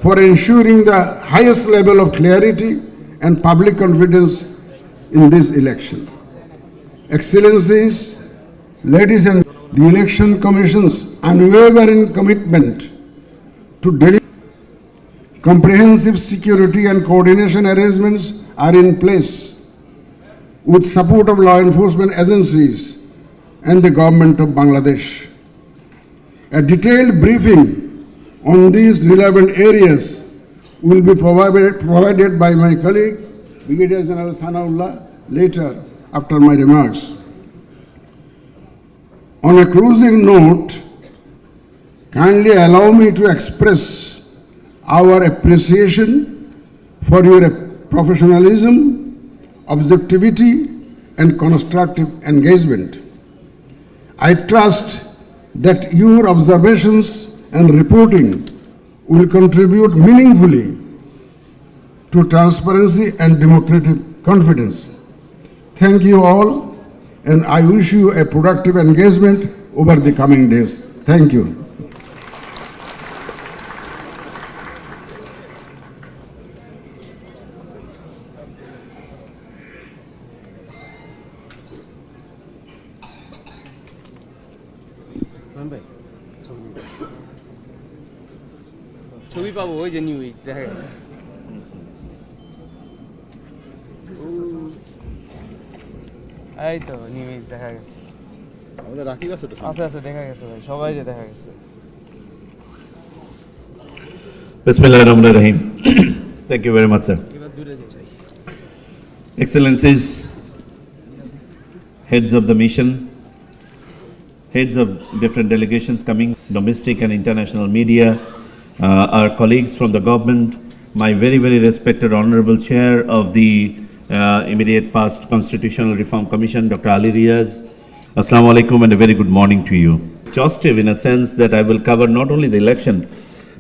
for ensuring the highest level of clarity and public confidence in this election. Excellencies, ladies and the Election Commission's unwavering commitment to deliver comprehensive security and coordination arrangements are in place with support of law enforcement agencies and the government of Bangladesh. A detailed briefing on these relevant areas will be provided by my colleague, Brigadier General Sanaullah, later after my remarks. On a closing note, kindly allow me to express our appreciation for your professionalism, objectivity, and constructive engagement. I trust that your observations and reporting will contribute meaningfully to transparency and democratic confidence. Thank you all, and I wish you a productive engagement over the coming days. Thank you. ছবি পাবো ওই যে new age দেখা গেছে এই তো new age দেখা গেছে আমাদের রাখি গেছে তো আচ্ছা আচ্ছা দেখা গেছে ভাই সবাই যে দেখা গেছে Bismillahirrahmanirrahim. Thank you very much, sir. Excellencies, heads of the mission, heads of different delegations coming, domestic and international media, our colleagues from the government, my very, very respected honorable chair of the immediate past Constitutional Reform Commission, Dr. Ali Riaz. Assalamu alaikum and a very good morning to you. Exhaustive in a sense that I will cover not only the election,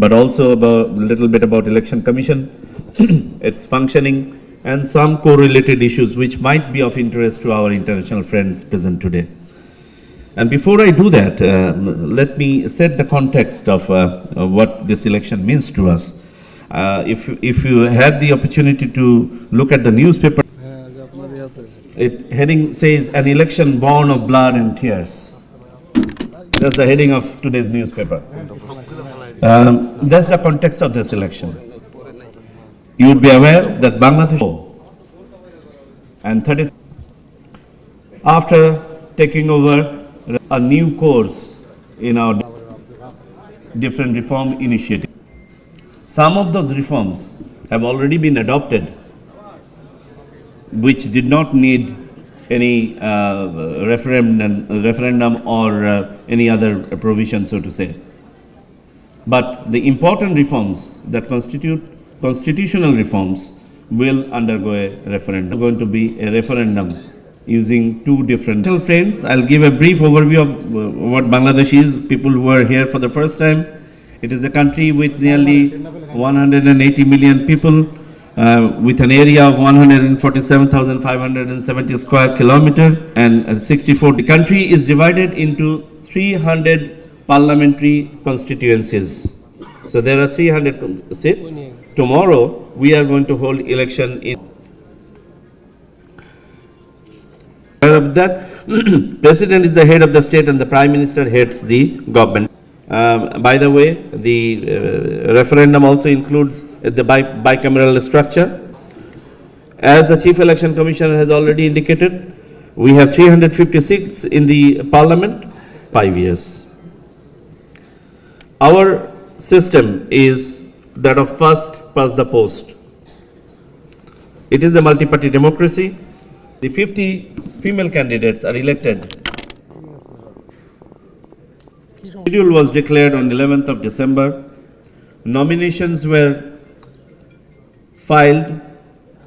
but also about a little bit about Election Commission, its functioning, and some correlated issues which might be of interest to our international friends present today. And before I do that, let me set the context of what this election means to us. If you had the opportunity to look at the newspaper, heading says an election born of blood and tears. That's the heading of today's newspaper. That's the context of this election. You would be aware that Bangladesh and 30 after taking over a new course in our different reform initiatives. Some of those reforms have already been adopted, which did not need any referendum or any other provision, so to say. But the important reforms that constitute constitutional reforms will undergo a referendum. It's going to be a referendum using two different friends. I'll give a brief overview of what Bangladesh is. People who are here for the first time, it is a country with nearly 180 million people, with an area of 147,570 square kilometers and 64. The country is divided into 300 parliamentary constituencies. So there are 300 seats. Tomorrow we are going to hold election in that. President is the head of the state and the Prime Minister heads the government. By the way, the referendum also includes the bicameral structure. As the Chief Election Commissioner has already indicated, we have 350 seats in the parliament, 5 years. Our system is that of first past the post. It is a multi-party democracy. The 50 female candidates are elected. Schedule was declared on 11th of December. Nominations were filed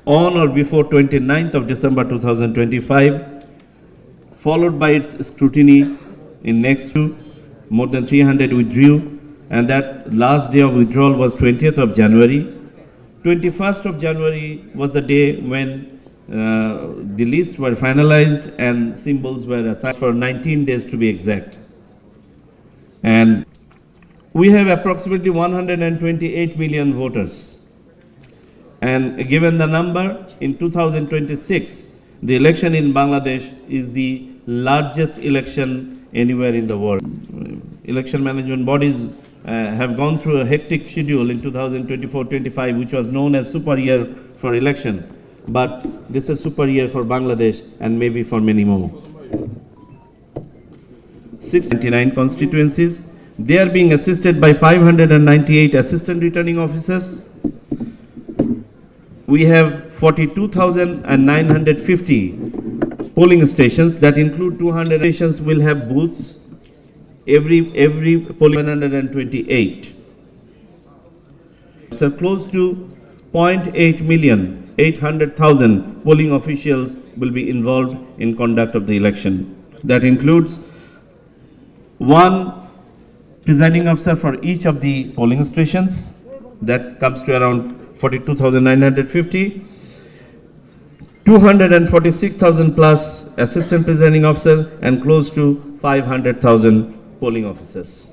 on or before 29th of December 2025, followed by its scrutiny in next two. More than 300 withdrew, and that last day of withdrawal was 20th of January. 21st of January was the day when the lists were finalized and symbols were assigned for 19 days to be exact. And We have approximately 128 million voters. And given the number, in 2026, the election in Bangladesh is the largest election anywhere in the world. Election management bodies have gone through a hectic schedule in 2024-25, which was known as super year for election. But this is super year for Bangladesh and maybe for many more. 699 constituencies. They are being assisted by 598 assistant returning officers. We have 42,950 polling stations that include 200 stations will have booths. Every polling 128. So close to 800,000 polling officials will be involved in conduct of the election. That includes one presiding officer for each of the polling stations. That comes to around 42,950. 246,000 plus assistant presiding officer and close to 500,000 polling officers.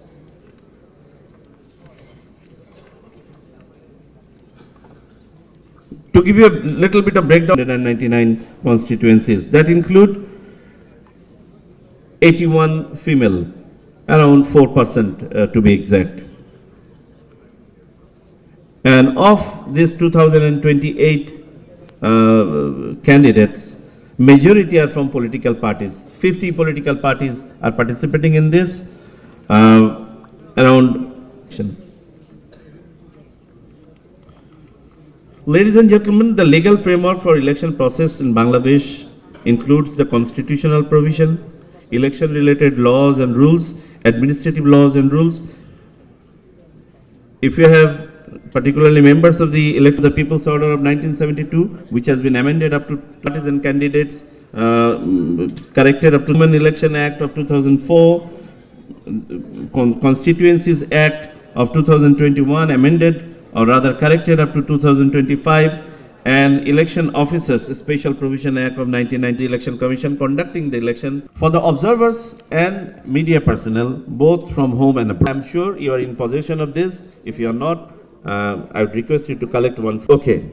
To give you a little bit of breakdown, 199 constituencies that include 81 female, around 4% to be exact. And of these 2028 candidates, majority are from political parties. 50 political parties are participating in this. Ladies and gentlemen, the legal framework for election process in Bangladesh includes the constitutional provision, election-related laws and rules, administrative laws and rules. If you have particularly members of the People's Order of 1972, which has been amended up to parties and candidates, corrected up to Human Election Act of 2004, Constituencies Act of 2021, amended or rather corrected up to 2025, and Election Officers Special Provision Act of 1990, Election Commission conducting the election for the observers and media personnel, both from home and abroad. I'm sure you are in possession of this. If you are not, I would request you to collect one. Okay.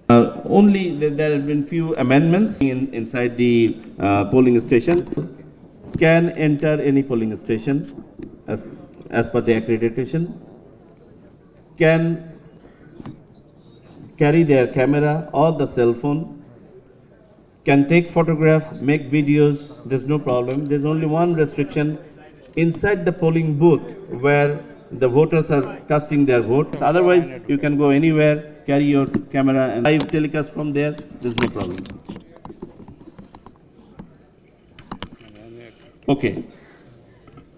Only there have been few amendments inside the polling station. Can enter any polling station as per the accreditation. Can carry their camera or the cell phone. Can take photograph, make videos. There's no problem. There's only one restriction inside the polling booth where the voters are casting their votes. Otherwise, you can go anywhere, carry your camera and live telecast from there. There's no problem. Okay.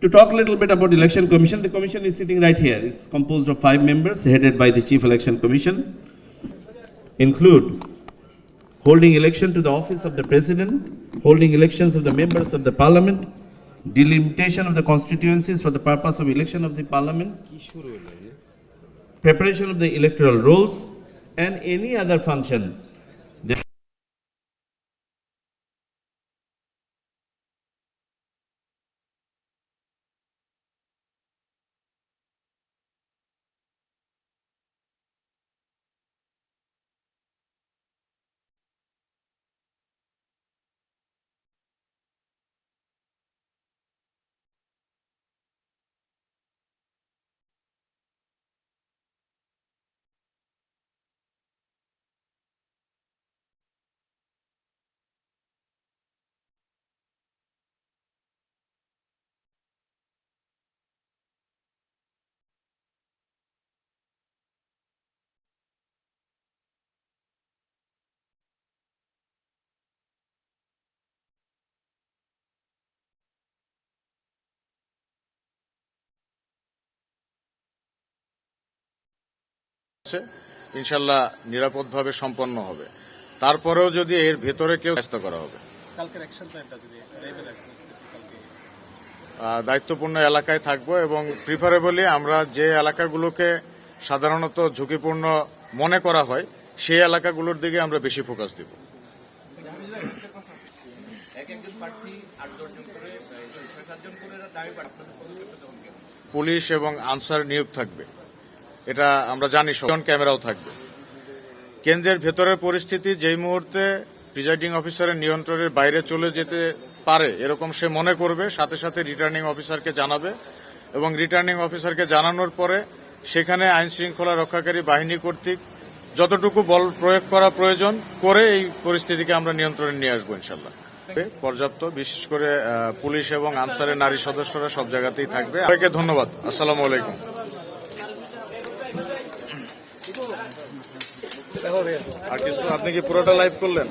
To talk a little bit about Election Commission, the Commission is sitting right here. It's composed of 5 members headed by the Chief Election Commission. Include holding election to the office of the President, holding elections of the members of the Parliament, delimitation of the constituencies for the purpose of election of the Parliament, preparation of the electoral rolls, and any other function. ইনশাআল্লাহ নিরাপদভাবে সম্পন্ন হবে। তারপরেও যদি এর ভেতরে কেউ ব্যস্ত করা হবে। কালকের অ্যাকশন প্ল্যানটা যদি দায়িত্বপূর্ণ এলাকায় থাকবো এবং প্রিফারেবলি আমরা যে এলাকাগুলোকে সাধারণত ঝুঁকিপূর্ণ মনে করা হয় সেই এলাকাগুলোর দিকে আমরা বেশি ফোকাস দিব। এক একজন প্রার্থী 8 জন করে 6-7 জন করে দাবি আপনাদের পদক্ষেপ পুলিশ এবং আনসার নিয়োগ থাকবে, এটা আমরা জানি। ক্যামেরাও থাকবে। কেন্দ্রের ভেতরের পরিস্থিতি যেই মুহূর্তে প্রিজাইডিং অফিসারের নিয়ন্ত্রণের বাইরে চলে যেতে পারে এরকম সে মনে করবে, সাথে সাথে রিটার্নিং অফিসারকে জানাবে এবং রিটার্নিং অফিসারকে জানানোর পরে সেখানে আইন শৃঙ্খলা রক্ষাকারী বাহিনী কর্তৃক যতটুকু বল প্রয়োগ করা প্রয়োজন করে এই পরিস্থিতিকে আমরা নিয়ন্ত্রণে নিয়ে আসবো ইনশাল্লাহ। পর্যাপ্ত, বিশেষ করে পুলিশ এবং আনসারের নারী সদস্যরা সব জায়গাতেই থাকবে। সবাইকে ধন্যবাদ। আসসালামু আলাইকুম। আর কিছু, আপনি কি পুরোটা লাইভ করলেন?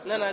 না